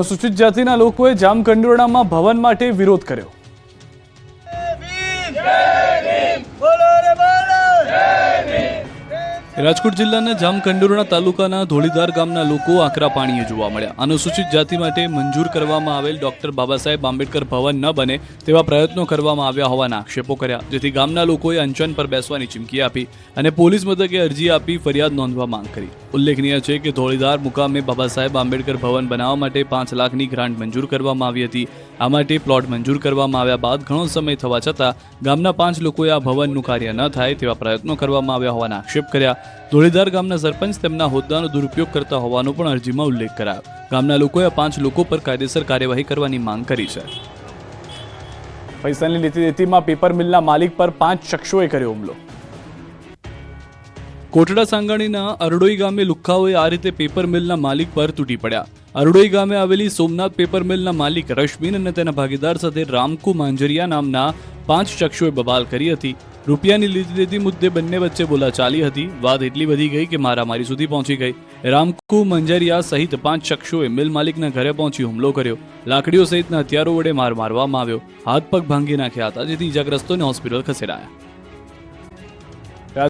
અનુસૂચિત જાતિના લોકોએ જામકંડોરણામાં ભવન માટે વિરોધ કર્યો। રાજકોટ જિલ્લાના જામકંડોરણા તાલુકાના ધોળીધાર ગામના લોકો આકરા પાણીએ જોવા મળ્યા। અનુસૂચિત જાતિ માટે મંજૂર કરવામાં આવેલ ડોક્ટર બાબાસાહેબ આંબેડકર ભવન ન બને તેવા પ્રયત્નો કરવામાં આવ્યા હોવાના આક્ષેપો કર્યા, જેથી ગામના લોકોએ અંચન પર બેસવાની ચીમકી આપી અને પોલીસ મથકે અરજી આપી ફરિયાદ નોંધવા માંગ કરી। ઉલ્લેખનીય છે કે ધોળીધાર મુકામે બાબાસાહેબ આંબેડકર ભવન બનાવવા માટે 5 લાખની ગ્રાન્ટ મંજૂર કરવામાં આવી હતી। આ માટે પ્લોટ મંજૂર કરવામાં આવ્યા બાદ ઘણો સમય થવા છતાં ગામના 5 લોકોએ આ ભવનનું કાર્ય ન થાય તેવા પ્રયત્નો કરવામાં આવ્યા હોવાના આક્ષેપ કર્યા। ધોળીધાર ગામના સરપંચ તેમના હોદ્દાનો દુરુપયોગ કરતા હોવાનો પણ અરજીમાં ઉલ્લેખ કરાયો। ગામના લોકોએ 5 લોકો પર કાયદેસર કાર્યવાહી કરવાની માંગ કરી છે। પૈસાની લેતી દેતીમાં પેપર મિલના માલિક પર 5 શખ્સોએ કર્યો હુમલો। કોટડા સાંગાણીના અરડોઈ ગામે લુખ્ખાઓએ આ રીતે પેપર મિલના માલિક પર તૂટી પડ્યા। અરડોઈ ગામે આવેલી સોમનાથ પેપર મિલના માલિક રશ્મિન અને તેના ભાગીદાર સાથે રામકુ માંજરિયા નામના 5 શખ્સોએ બબાલ કરી હતી। રૂપિયાની લીધી દેતી મુદ્દે બંને વચ્ચે બોલાચાલી હતી। વાત એટલી વધી ગઈ કે મારામારી સુધી પહોંચી ગઈ। રામકુ મંજરિયા સહિત 5 શખ્સોએ મિલ માલિકના ઘરે પહોંચી હુમલો કર્યો। લાકડીઓ સહિતના હથિયારો વડે મારવામાં આવ્યો। હાથ પગ ભાંગી નાખ્યા હતા, જેથી ઇજાગ્રસ્તોને હોસ્પિટલ ખસેડાયા।